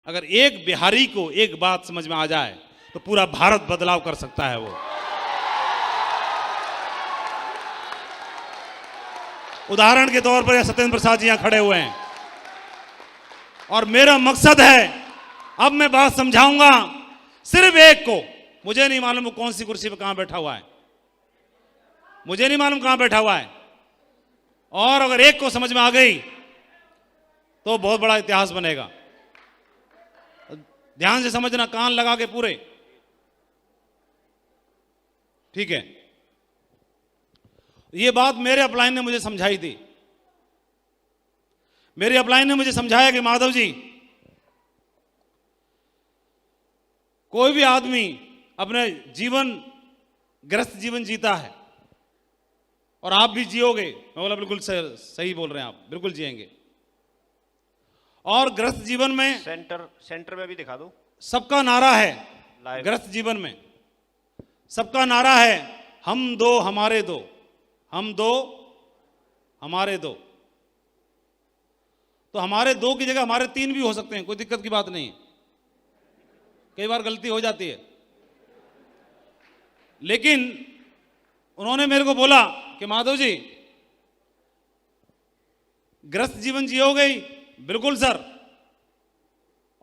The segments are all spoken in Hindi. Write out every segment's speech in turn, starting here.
अगर एक बिहारी को एक बात समझ में आ जाए तो पूरा भारत बदलाव कर सकता है। वो उदाहरण के तौर पर सत्येंद्र प्रसाद जी यहां खड़े हुए हैं और मेरा मकसद है, अब मैं बात समझाऊंगा सिर्फ एक को। मुझे नहीं मालूम वो कौन सी कुर्सी पे कहां बैठा हुआ है, मुझे नहीं मालूम कहां बैठा हुआ है, और अगर एक को समझ में आ गई तो बहुत बड़ा इतिहास बनेगा। ध्यान से समझना, कान लगा के पूरे, ठीक है। ये बात मेरे अपलाइन ने मुझे समझाई थी। मेरे अपलाइन ने मुझे समझाया कि माधव जी, कोई भी आदमी अपने जीवन, ग्रस्त जीवन जीता है और आप भी जियोगे। मैं बोला बिल्कुल सही बोल रहे हैं आप, बिल्कुल जिएंगे। और ग्रस्त जीवन में सेंटर में भी दिखा दो। सबका नारा है, ग्रस्त जीवन में सबका नारा है, हम दो हमारे दो, हम दो हमारे दो। तो हमारे दो की जगह हमारे तीन भी हो सकते हैं, कोई दिक्कत की बात नहीं है। कई बार गलती हो जाती है, लेकिन उन्होंने मेरे को बोला कि माधव जी, ग्रस्त जीवन जियोगे ही? बिल्कुल सर।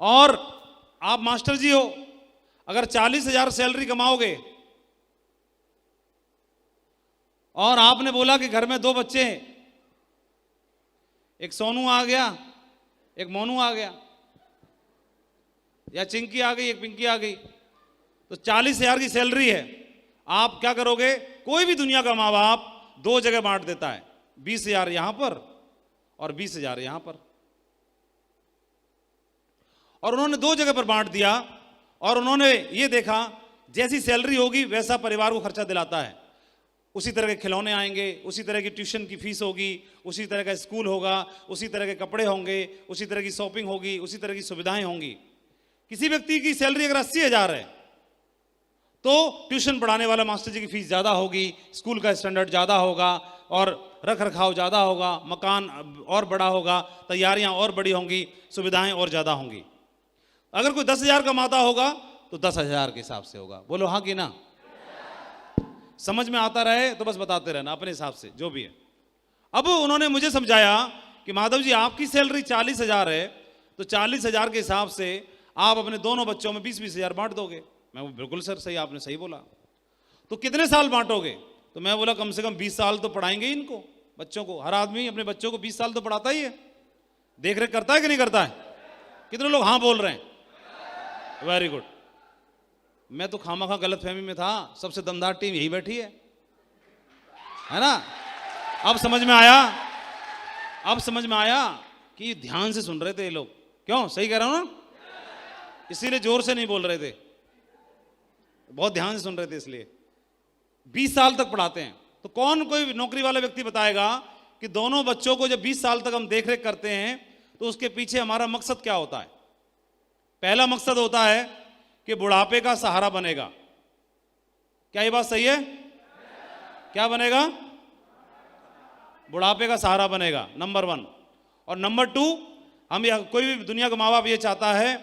और आप मास्टर जी हो, अगर 40,000 सैलरी कमाओगे और आपने बोला कि घर में 2 बच्चे हैं, एक सोनू आ गया, एक मोनू आ गया, या चिंकी आ गई, एक पिंकी आ गई, तो 40,000 की सैलरी है। आप क्या करोगे? कोई भी दुनिया का माँ बाप 2 जगह बांट देता है, 20,000 यहां पर और 20,000 यहां पर। और उन्होंने 2 जगह पर बांट दिया और उन्होंने ये देखा जैसी सैलरी होगी वैसा परिवार को खर्चा दिलाता है। उसी तरह के खिलौने आएंगे, उसी तरह की ट्यूशन की फीस होगी, उसी तरह का स्कूल होगा, उसी तरह के कपड़े होंगे, उसी तरह की शॉपिंग होगी, उसी तरह की सुविधाएं होंगी। किसी व्यक्ति की सैलरी अगर 80,000 है तो ट्यूशन पढ़ाने वाला मास्टर जी की फीस ज्यादा होगी, स्कूल का स्टैंडर्ड ज्यादा होगा और रख रखाव ज्यादा होगा, मकान और बड़ा होगा, तैयारियां और बड़ी होंगी, सुविधाएं और ज्यादा होंगी। अगर कोई 10,000 कमाता होगा तो 10,000 के हिसाब से होगा। बोलो हाँ कि ना? समझ में आता रहे तो बस बताते रहना अपने हिसाब से जो भी है। अब उन्होंने मुझे समझाया कि माधव जी, आपकी सैलरी 40,000 है तो 40,000 के हिसाब से आप अपने दोनों बच्चों में 20-20,000 बांट दोगे। मैं बिल्कुल सर सही, आपने सही बोला। तो कितने साल बांटोगे? तो मैं बोला कम से कम 20 साल तो पढ़ाएंगे इनको, बच्चों को। हर आदमी अपने बच्चों को 20 साल तो पढ़ाता ही है, देख रेख करता है कि नहीं करता है? कितने लोग हाँ बोल रहे हैं? Very good. मैं तो खामखा गलत फहमी में था, सबसे दमदार टीम यही बैठी है ना? अब समझ में आया, अब समझ में आया कि ध्यान से सुन रहे थे ये लोग। क्यों? सही कह रहा हूं ना? इसीलिए जोर से नहीं बोल रहे थे, बहुत ध्यान से सुन रहे थे। इसलिए 20 साल तक पढ़ाते हैं। तो कौन कोई नौकरी वाला व्यक्ति बताएगा कि दोनों बच्चों को जब 20 साल तक हम देखरेख करते हैं तो उसके पीछे हमारा मकसद क्या होता है? पहला मकसद होता है कि बुढ़ापे का सहारा बनेगा। क्या ये बात सही है? क्या बनेगा? बुढ़ापे का सहारा बनेगा, नंबर 1। और नंबर 2, हम कोई भी दुनिया का माँ बाप ये चाहता है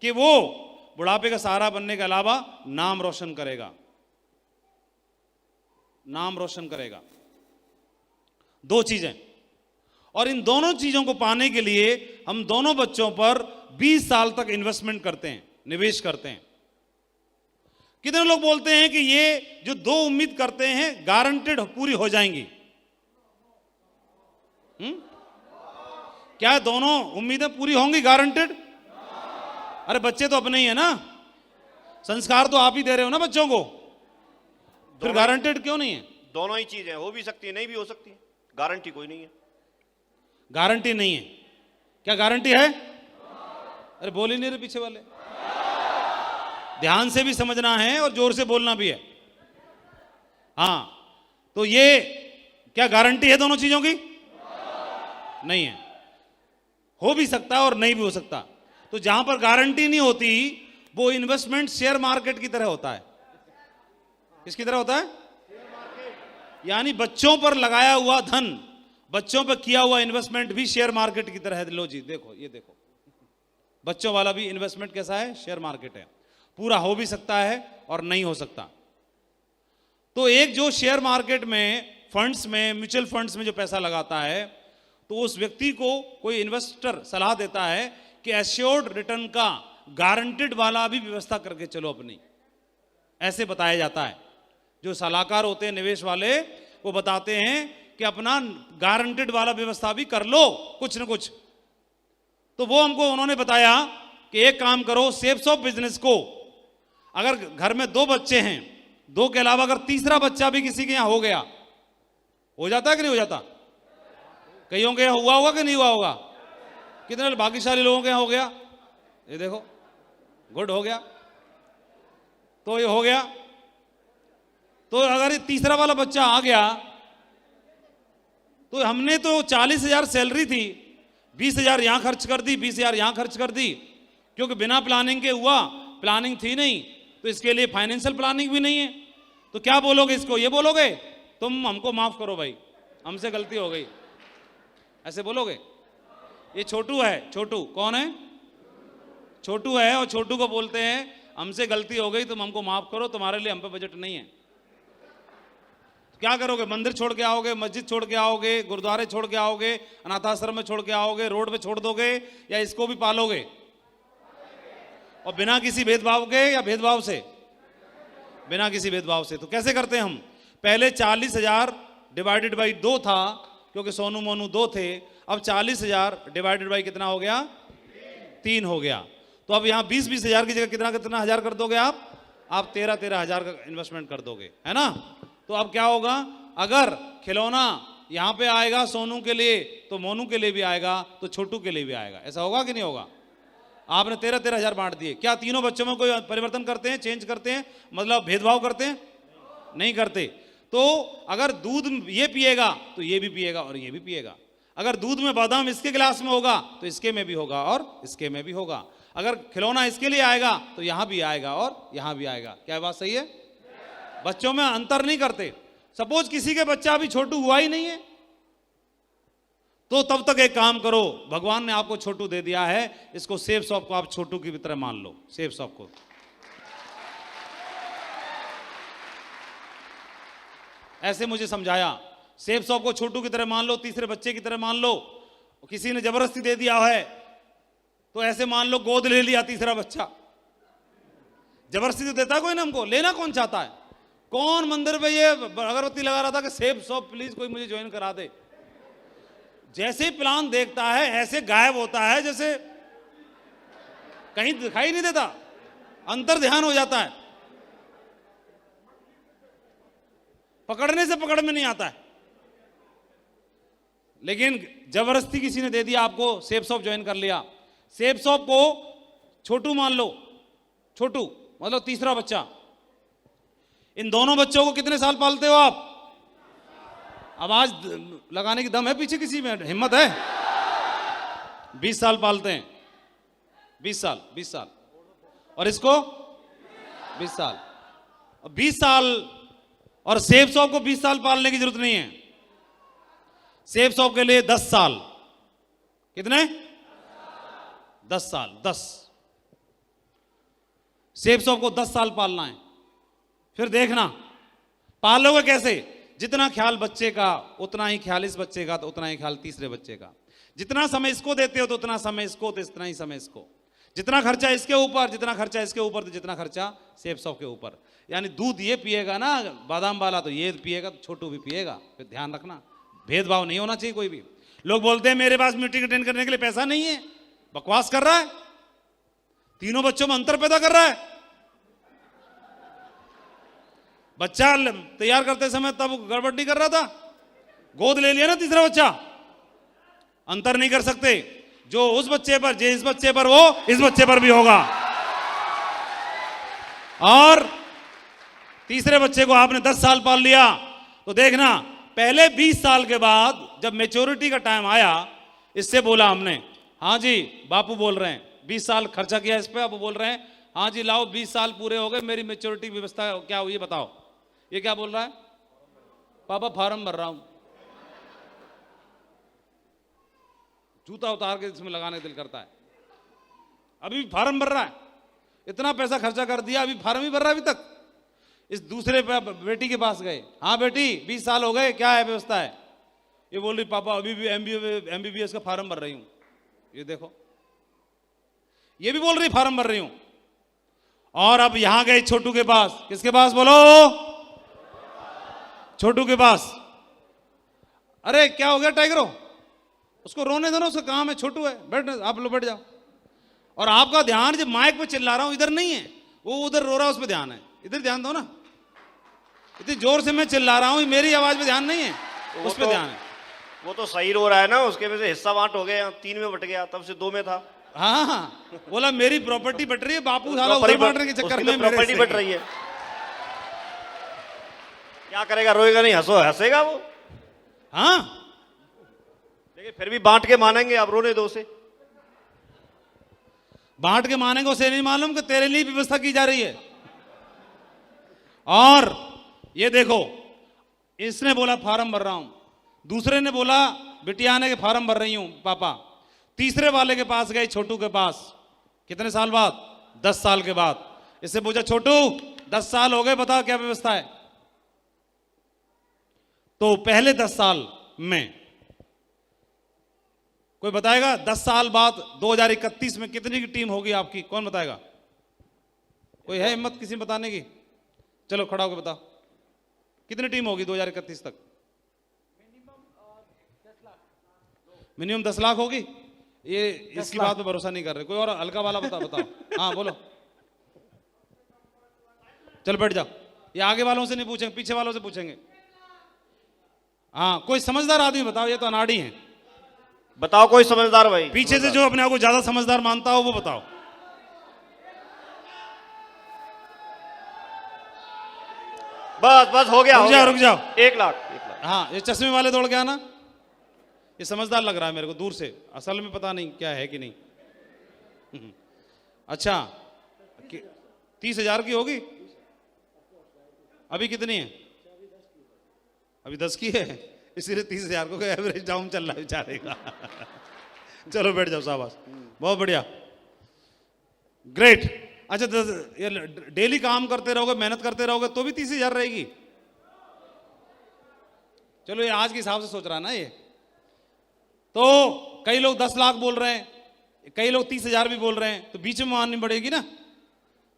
कि वो बुढ़ापे का सहारा बनने के अलावा नाम रोशन करेगा, नाम रोशन करेगा। 2 चीजें। और इन दोनों चीजों को पाने के लिए हम दोनों बच्चों पर 20 साल तक इन्वेस्टमेंट करते हैं, निवेश करते हैं। कितने लोग बोलते हैं कि ये जो 2 उम्मीद करते हैं गारंटेड पूरी हो जाएंगी? क्या दोनों उम्मीदें पूरी होंगी गारंटेड? अरे बच्चे तो अपने ही है ना, संस्कार तो आप ही दे रहे हो ना बच्चों को, फिर गारंटेड क्यों नहीं है? दोनों ही चीजें हो भी सकती है, नहीं भी हो सकती, गारंटी कोई नहीं है। गारंटी नहीं है? क्या गारंटी है? अरे बोल ही नहीं रहे पीछे वाले। ध्यान से भी समझना है और जोर से बोलना भी है। हाँ, तो ये क्या गारंटी है दोनों चीजों की? नहीं है। हो भी सकता है और नहीं भी हो सकता। तो जहां पर गारंटी नहीं होती वो इन्वेस्टमेंट शेयर मार्केट की तरह होता है। किसकी तरह होता है? यानी बच्चों पर लगाया हुआ धन, बच्चों पर किया हुआ इन्वेस्टमेंट भी शेयर मार्केट की तरह है। लो जी देखो, ये देखो, बच्चों वाला भी इन्वेस्टमेंट कैसा है? शेयर मार्केट है। पूरा हो भी सकता है और नहीं हो सकता। तो एक जो शेयर मार्केट में, फंड्स में, म्यूचुअल फंड्स में जो पैसा लगाता है, तो उस व्यक्ति को कोई इन्वेस्टर सलाह देता है कि एश्योर्ड रिटर्न का गारंटेड वाला भी व्यवस्था करके चलो अपनी, ऐसे बताया जाता है। जो सलाहकार होते हैं निवेश वाले, वो बताते हैं कि अपना गारंटेड वाला व्यवस्था भी कर लो कुछ न कुछ। तो वो हमको उन्होंने बताया कि एक काम करो, शेप्स ऑफ बिजनेस को, अगर घर में 2 बच्चे हैं, 2 के अलावा अगर तीसरा बच्चा भी किसी के यहां हो गया, हो जाता है कि नहीं हो जाता? कईयों के यहां हुआ होगा कि नहीं हुआ होगा? कितने भाग्यशाली लोगों के यहां हो गया? ये देखो, गुड, हो गया। तो ये हो गया। तो अगर ये तीसरा वाला बच्चा आ गया, तो हमने तो 40,000 सैलरी थी, 20,000 यहां खर्च कर दी, 20,000 यहां खर्च कर दी, क्योंकि बिना प्लानिंग के हुआ, प्लानिंग थी नहीं, तो इसके लिए फाइनेंशियल प्लानिंग भी नहीं है। तो क्या बोलोगे इसको? ये बोलोगे तुम हमको माफ करो भाई, हमसे गलती हो गई, ऐसे बोलोगे? ये छोटू है। छोटू कौन है? छोटू है। और छोटू को बोलते हैं हमसे गलती हो गई, तुम हमको माफ करो, तुम्हारे लिए हम पे बजट नहीं है। क्या करोगे? मंदिर छोड़ के आओगे, मस्जिद छोड़ के आओगे, गुरुद्वारे छोड़ के आओगे, अनाथाश्रम में छोड़ के आओगे, रोड पे छोड़ दोगे, या इसको भी पालोगे? और बिना किसी भेदभाव के या भेदभाव से? बिना किसी भेदभाव से। तो कैसे करते हैं हम? पहले 40,000 डिवाइडेड बाई 2 था, क्योंकि सोनू मोनू 2 थे। अब 40,000 डिवाइडेड बाई कितना हो गया? 3 हो गया। तो अब यहाँ 20-20 हजार की जगह कितना कितना हजार कर दोगे आप 13-13 हजार का इन्वेस्टमेंट कर दोगे, है ना? तो अब क्या होगा? अगर खिलौना यहाँ पे आएगा सोनू के लिए, तो मोनू के लिए भी आएगा, तो छोटू के लिए भी आएगा। ऐसा होगा कि नहीं होगा? आपने 13-13 हजार बांट दिए। क्या तीनों बच्चों में कोई परिवर्तन करते हैं, चेंज करते हैं, मतलब भेदभाव करते हैं? नहीं करते। तो अगर दूध ये पिएगा तो ये भी पिएगा और ये भी पिएगा। अगर दूध में बादाम इसके गिलास में होगा तो इसके में भी होगा और इसके में भी होगा। अगर खिलौना इसके लिए आएगा तो यहां भी आएगा और यहां भी आएगा। क्या बात सही है? बच्चों में अंतर नहीं करते। सपोज किसी के बच्चा अभी छोटू हुआ ही नहीं है, तो तब तक एक काम करो, भगवान ने आपको छोटू दे दिया है, इसको सेफ शॉप को आप छोटू की तरह मान लो। सेफ शॉप को ऐसे मुझे समझाया, सेफ शॉप को छोटू की तरह मान लो, तीसरे बच्चे की तरह मान लो। किसी ने जबरदस्ती दे दिया है तो ऐसे मान लो गोद ले लिया तीसरा बच्चा। जबरदस्ती तो देता कोई ना, हमको लेना कौन चाहता है? कौन मंदिर पे ये अगरबत्ती लगा रहा था कि सेफ शॉप प्लीज कोई मुझे ज्वाइन करा दे? जैसे ही प्लान देखता है ऐसे गायब होता है, जैसे कहीं दिखाई नहीं देता, अंतर ध्यान हो जाता है, पकड़ने से पकड़ में नहीं आता है। लेकिन जबरदस्ती किसी ने दे दिया आपको, सेफ शॉप ज्वाइन कर लिया। सेफ शॉप को छोटू मान लो, छोटू मतलब तीसरा बच्चा। इन दोनों बच्चों को कितने साल पालते हो आप? आवाज लगाने की दम है पीछे किसी में? हिम्मत है? 20 साल पालते हैं। 20 साल 20 साल। और इसको 20 साल। 20 साल। और सेफ शॉप को 20 साल पालने की जरूरत नहीं है। सेफ शॉप के लिए 10 साल। कितने? 10 साल। 10 सेफ शॉप को 10 साल पालना है। फिर देखना पालोगे कैसे। जितना ख्याल बच्चे का उतना ही ख्याल इस बच्चे का, तो उतना ही ख्याल तीसरे बच्चे का। जितना समय इसको देते हो तो उतना समय इसको, तो इतना ही समय इसको। जितना खर्चा इसके ऊपर, जितना खर्चा इसके ऊपर, तो जितना खर्चा सेफ शॉप के ऊपर। यानी दूध ये पिएगा ना बादाम वाला, तो ये पिएगा तो छोटू भी पिएगा। फिर ध्यान रखना, भेदभाव नहीं होना चाहिए कोई भी। लोग बोलते हैं मेरे पास मीटिंग अटेंड करने के लिए पैसा नहीं है, बकवास कर रहा है। तीनों बच्चों में अंतर पैदा कर रहा है। बच्चा तैयार करते समय तब गड़बड़ नहीं कर रहा था, गोद ले लिया ना तीसरा बच्चा। अंतर नहीं कर सकते। जो उस बच्चे पर, जो इस बच्चे पर, वो इस बच्चे पर भी होगा। और तीसरे बच्चे को आपने 10 साल पाल लिया, तो देखना पहले 20 साल के बाद जब मैच्योरिटी का टाइम आया, इससे बोला हमने, हाँ जी बापू बोल रहे हैं, 20 साल खर्चा किया इस पे, अब बोल रहे हैं हाँ जी लाओ 20 साल पूरे हो गए, मेरी मैच्योरिटी व्यवस्था क्या हुई बताओ। ये क्या बोल रहा है? पापा फॉर्म भर रहा हूं। जूता उतार के इसमें लगाने दिल करता है। अभी भी फार्म भर रहा है, इतना पैसा खर्चा कर दिया, अभी फार्म ही भर रहा है अभी तक। इस दूसरे बेटी के पास गए, हाँ बेटी 20 साल हो गए, क्या है व्यवस्था है? ये बोल रही पापा अभी भी MBBS का फार्म भर रही हूं। ये देखो, ये भी बोल रही फार्म भर रही हूं। और अब यहां गए छोटू के पास, किसके पास बोलो? छोटू के पास। अरे क्या हो गया टाइगरो? उसको रोने दो ना, उसका काम है, छोटू है, बैठ, आप लोग बैठ जाओ। और आपका ध्यान जब माइक पे चिल्ला रहा हूं इधर नहीं है, वो उधर रो रहा है, उस पर ध्यान है। इधर ध्यान दो ना, इतनी जोर से मैं चिल्ला रहा हूं, मेरी आवाज पे ध्यान नहीं है, उस पर ध्यान है। वो तो सही रो रहा है ना, उसके में से हिस्सा बांट हो गया, 3 में बट गया, तब से 2 में था। हाँ, बोला मेरी प्रॉपर्टी बट रही है, बापू साला उधर बांटने के चक्कर में प्रॉपर्टी बट रही है। क्या करेगा, रोएगा नहीं, हंसेगा वो। हाँ, लेकिन फिर भी बांट के मानेंगे, आप रोने दो उसे। बांट के मानेंगे, उसे नहीं मालूम कि तेरे लिए व्यवस्था की जा रही है। और ये देखो, इसने बोला फार्म भर रहा हूं, दूसरे ने बोला बिटिया ने के फार्म भर रही हूं पापा। तीसरे वाले के पास गए, छोटू के पास। कितने साल बाद? 10 साल के बाद। इससे पूछा, छोटू 10 साल हो गए, बता क्या व्यवस्था है? तो पहले 10 साल में कोई बताएगा 10 साल बाद 2031 में कितनी की टीम होगी आपकी? कौन बताएगा? कोई है हिम्मत किसी बताने की? चलो खड़ा होकर बताओ, कितनी टीम होगी 2031 तक? मिनिमम 10 लाख होगी। ये इसकी बात पे भरोसा नहीं कर रहे। कोई और हल्का वाला बताओ। हाँ बोलो, चल बैठ जाओ। ये आगे वालों से नहीं पूछेंगे, पीछे वालों से पूछेंगे। हाँ, कोई समझदार आदमी बताओ, ये तो अनाड़ी है। बताओ कोई समझदार भाई, पीछे से जो अपने आप को ज्यादा समझदार मानता हो वो बताओ। बस हो गया, रुक जाओ। 1 लाख। हाँ, ये चश्मे वाले दौड़ के आना, ये समझदार लग रहा है मेरे को दूर से, असल में पता नहीं क्या है कि नहीं। अच्छा, 30,000 की होगी? अभी कितनी है? अभी 10 की है, इसीलिए 30,000 को एवरेज डाउन चल रहा है बेचारे का। चलो बैठ जाओ, शाबाश, बहुत बढ़िया, ग्रेट। अच्छा, डेली काम करते रहोगे, मेहनत करते रहोगे तो भी 30,000 रहेगी। चलो, ये आज के हिसाब से सोच रहा है ना ये। तो कई लोग 10 लाख बोल रहे हैं, कई लोग 30,000 भी बोल रहे हैं, तो बीच में माननी पड़ेगी ना।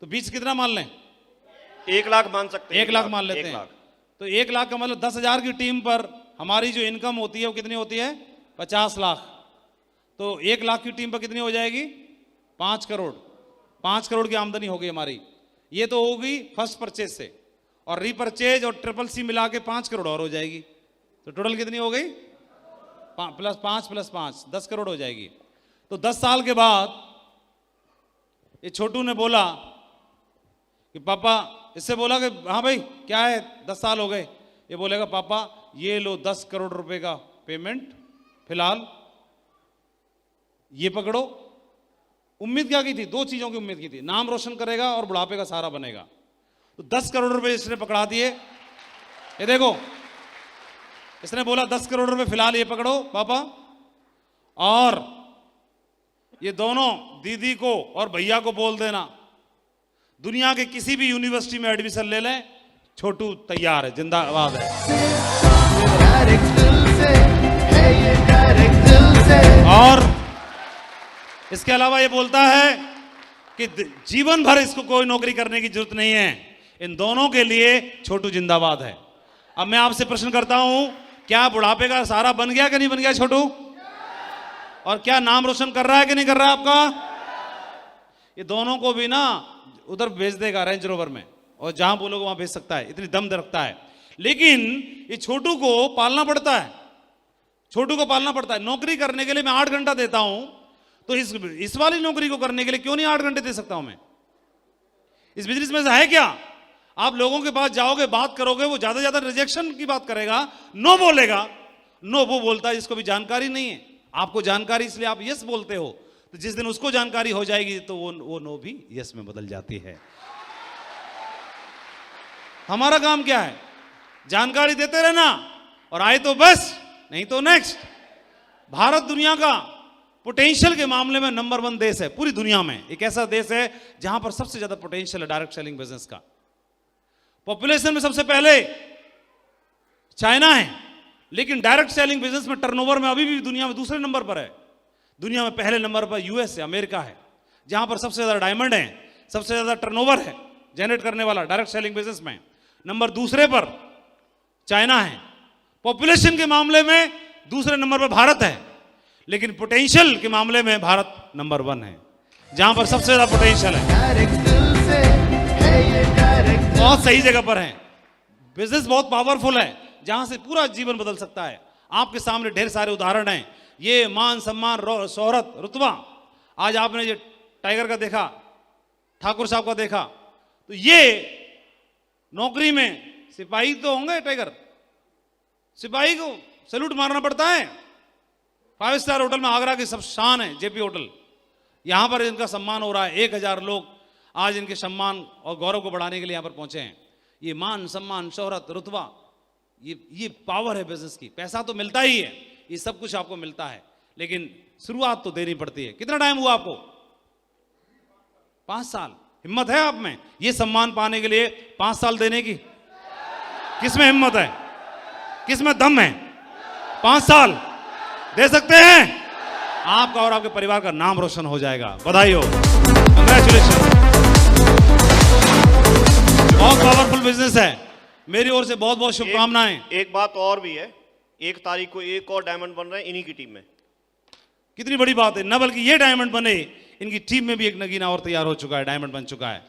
तो बीच कितना मान लें? 1 लाख मान सकते हैं। 1 लाख मान लेते हैं। तो 1 लाख का मतलब 10,000 की टीम पर हमारी जो इनकम होती है वो कितनी होती है? 50 लाख। तो 1 लाख की टीम पर कितनी हो जाएगी? 5 करोड़। 5 करोड़ की आमदनी होगी हमारी। ये तो होगी फर्स्ट परचेज से, और रीपरचेज और CCC मिला के 5 करोड़ और हो जाएगी। तो टोटल कितनी हो गई? +5 + 5 10 करोड़ हो जाएगी। तो 10 साल के बाद ये छोटू ने बोला कि पापा, इससे बोला कि हाँ भाई क्या है, 10 साल हो गए। ये बोलेगा पापा ये लो 10 करोड़ रुपए का पेमेंट, फिलहाल ये पकड़ो। उम्मीद क्या की थी? 2 चीजों की उम्मीद की थी, नाम रोशन करेगा और बुढ़ापे का सहारा बनेगा। तो 10 करोड़ रुपए इसने पकड़ा दिए। ये देखो, इसने बोला 10 करोड़ रुपए फिलहाल ये पकड़ो पापा, और ये दोनों दीदी को और भैया को बोल देना दुनिया के किसी भी यूनिवर्सिटी में एडमिशन ले लें, छोटू तैयार है, जिंदाबाद है। और इसके अलावा ये बोलता है कि जीवन भर इसको कोई नौकरी करने की जरूरत नहीं है, इन दोनों के लिए छोटू जिंदाबाद है। अब मैं आपसे प्रश्न करता हूं, क्या बुढ़ापे का सहारा बन गया कि नहीं बन गया छोटू? और क्या नाम रोशन कर रहा है कि नहीं कर रहा है आपका? ये दोनों को भी ना उधर भेज देगा रेंज रोवर में, और जहां बोलोगे वहां भेज सकता है, इतनी दम रखता है। लेकिन ये छोटू को पालना पड़ता है, छोटू को पालना पड़ता है। नौकरी करने के लिए मैं 8 घंटा देता हूं, तो इस वाली नौकरी को करने के लिए क्यों नहीं 8 घंटे दे सकता हूं मैं? इस बिजनेस में है क्या? आप लोगों के पास जाओगे, बात करोगे, वो ज्यादा ज्यादा रिजेक्शन की बात करेगा, नो बोलेगा। नो वो बोलता है जिसको भी जानकारी नहीं है। आपको जानकारी इसलिए आप यस बोलते हो, तो जिस दिन उसको जानकारी हो जाएगी तो वो नो भी यस में बदल जाती है। हमारा काम क्या है? जानकारी देते रहना, और आए तो बस, नहीं तो नेक्स्ट। भारत दुनिया का पोटेंशियल के मामले में नंबर 1 देश है पूरी दुनिया में। एक ऐसा देश है जहां पर सबसे ज्यादा पोटेंशियल है डायरेक्ट सेलिंग बिजनेस का। पॉपुलेशन में सबसे पहले चाइना है, लेकिन डायरेक्ट सेलिंग बिजनेस में टर्नओवर में अभी भी दुनिया में दूसरे नंबर पर है। दुनिया में पहले नंबर पर यूएस है, अमेरिका है, जहां पर सबसे ज्यादा डायमंड है, सबसे ज्यादा टर्नओवर है जनरेट करने वाला डायरेक्ट सेलिंग बिजनेस में। नंबर दूसरे पर चाइना है। पॉपुलेशन के मामले में दूसरे नंबर पर भारत है, लेकिन पोटेंशियल के मामले में भारत नंबर 1 है, जहां पर सबसे ज्यादा पोटेंशियल है। बहुत सही जगह पर है। बिजनेस बहुत पावरफुल है, जहां से पूरा जीवन बदल सकता है। आपके सामने ढेर सारे उदाहरण हैं। ये मान सम्मान शोहरत रुतबा, आज आपने ये टाइगर का देखा, ठाकुर साहब का देखा, तो ये नौकरी में सिपाही तो होंगे। टाइगर सिपाही को सैल्यूट मारना पड़ता है। 5 स्टार होटल में आगरा की सब शान है जेपी होटल, यहां पर इनका सम्मान हो रहा है। 1000 लोग आज इनके सम्मान और गौरव को बढ़ाने के लिए यहां पर पहुंचे हैं। ये मान सम्मान शोहरत रुतबा, ये पावर है बिजनेस की। पैसा तो मिलता ही है, ये सब कुछ आपको मिलता है, लेकिन शुरुआत तो देनी पड़ती है। कितना टाइम हुआ आपको? 5 साल। हिम्मत है आप में ये सम्मान पाने के लिए 5 साल देने की? किसमें हिम्मत है, किसमें दम है? 5 साल दे सकते हैं? आपका और आपके परिवार का नाम रोशन हो जाएगा। बधाई हो, कंग्रेचुलेशन। बहुत पावरफुल बिजनेस है। मेरी ओर से बहुत बहुत शुभकामनाएं। एक बात और भी है, 1 तारीख को एक और डायमंड बन रहे हैं इन्हीं की टीम में। कितनी बड़ी बात है। न बल्कि ये डायमंड बने, इनकी टीम में भी एक नगीना और तैयार हो चुका है, डायमंड बन चुका है।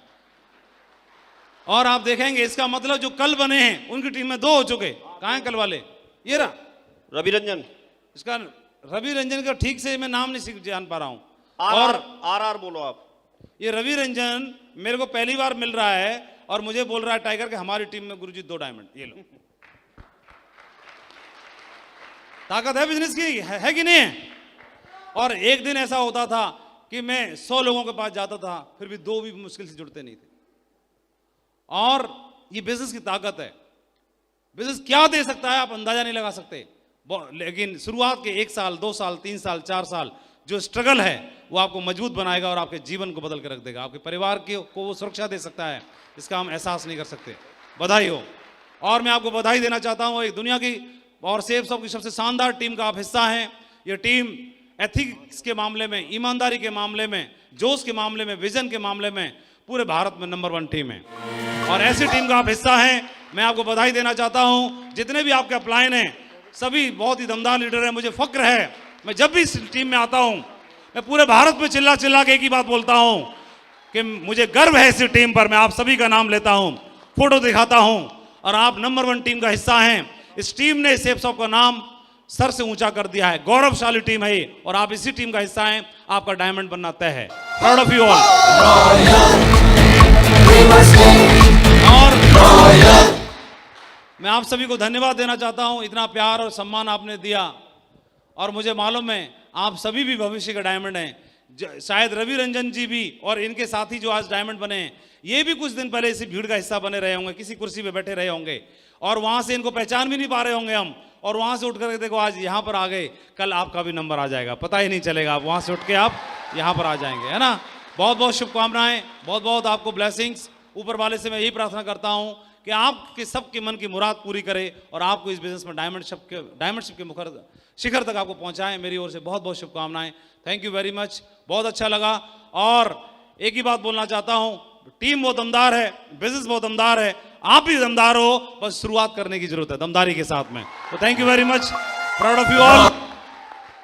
और आप देखेंगे इसका मतलब जो कल बने हैं उनकी टीम में 2 हो चुके। कहां हैं कल वाले? ये रहा रवि रंजन। इसका रवि रंजन का ठीक से मैं नाम नहीं जान पा रहा हूं। आर बोलो आप। ये रवि रंजन मेरे को पहली बार मिल रहा है और मुझे बोल रहा है टाइगर के हमारी टीम में गुरुजी 2 डायमंड। ये लो, ताकत है बिजनेस की, है कि नहीं है? और एक दिन ऐसा होता था कि मैं 100 लोगों के पास जाता था, फिर भी 2 भी मुश्किल से जुड़ते नहीं थे। और ये बिजनेस की ताकत है। बिजनेस क्या दे सकता है आप अंदाजा नहीं लगा सकते, लेकिन शुरुआत के 1 साल 2 साल 3 साल 4 साल जो स्ट्रगल है वो आपको मजबूत बनाएगा और आपके जीवन को बदल के रख देगा। आपके परिवार को वो सुरक्षा दे सकता है, इसका हम एहसास नहीं कर सकते। बधाई हो। और मैं आपको बधाई देना चाहता हूं, एक दुनिया की और सेफ सब की सबसे शानदार टीम का आप हिस्सा हैं। ये टीम एथिक्स के मामले में, ईमानदारी के मामले में, जोश के मामले में, विजन के मामले में पूरे भारत में नंबर 1 टीम है। और ऐसी टीम का आप हिस्सा हैं। मैं आपको बधाई देना चाहता हूं। जितने भी आपके अपलाइन हैं सभी बहुत ही दमदार लीडर हैं। मुझे फक्र है, मैं जब भी इस टीम में आता हूं मैं पूरे भारत में चिल्ला चिल्ला के एक ही बात बोलता हूं कि मुझे गर्व है इस टीम पर। मैं आप सभी का नाम लेता हूं, फोटो दिखाता हूं, और आप नंबर 1 टीम का हिस्सा हैं। इस टीम ने सेफ शॉप का नाम सर से ऊंचा कर दिया है। गौरवशाली टीम है ये, और आप इसी टीम का हिस्सा हैं। आपका डायमंड बनना तय है। Proud of you all. और मैं आप सभी को धन्यवाद देना चाहता हूं, इतना प्यार और सम्मान आपने दिया। और मुझे मालूम है आप सभी भी भविष्य के डायमंड हैं। शायद रवि रंजन जी भी और इनके साथी जो आज डायमंड बने हैं, ये भी कुछ दिन पहले इसी भीड़ का हिस्सा बने रहे होंगे, किसी कुर्सी पे बैठे रहे होंगे, और वहां से इनको पहचान भी नहीं पा रहे होंगे हम, और वहां से उठ करके देखो आज यहाँ पर आ गए। कल आपका भी नंबर आ जाएगा, पता ही नहीं चलेगा, आप वहां से उठ के आप यहाँ पर आ जाएंगे, है ना। बहुत बहुत शुभकामनाएं, बहुत बहुत आपको ब्लेसिंग्स। ऊपर वाले से मैं यही प्रार्थना करता हूँ कि आपके सबके मन की मुराद पूरी करे और आपको इस बिजनेस में डायमंडशिप के मुखर शिखर तक आपको पहुंचाएं। मेरी ओर से बहुत बहुत शुभकामनाएं। थैंक यू वेरी मच, बहुत अच्छा लगा। और एक ही बात बोलना चाहता हूं, टीम बहुत दमदार है, बिजनेस बहुत दमदार है, आप भी दमदार हो, बस शुरुआत करने की जरूरत है दमदारी के साथ में। तो thank you very much, proud of you all.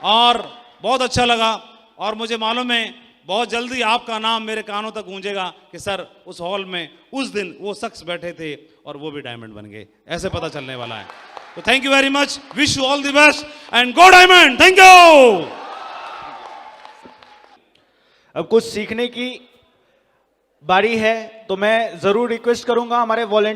और बहुत अच्छा लगा, और मुझे मालूम है बहुत जल्दी आपका नाम मेरे कानों तक गूंजेगा कि सर उस हॉल में उस दिन वो शख्स बैठे थे और वो भी डायमंड बन गए, ऐसे पता चलने वाला है। तो thank you very much, wish you all the best and go diamond. Thank you. अब कुछ सीखने की बारी है, तो मैं जरूर रिक्वेस्ट करूंगा हमारे वॉलंटियर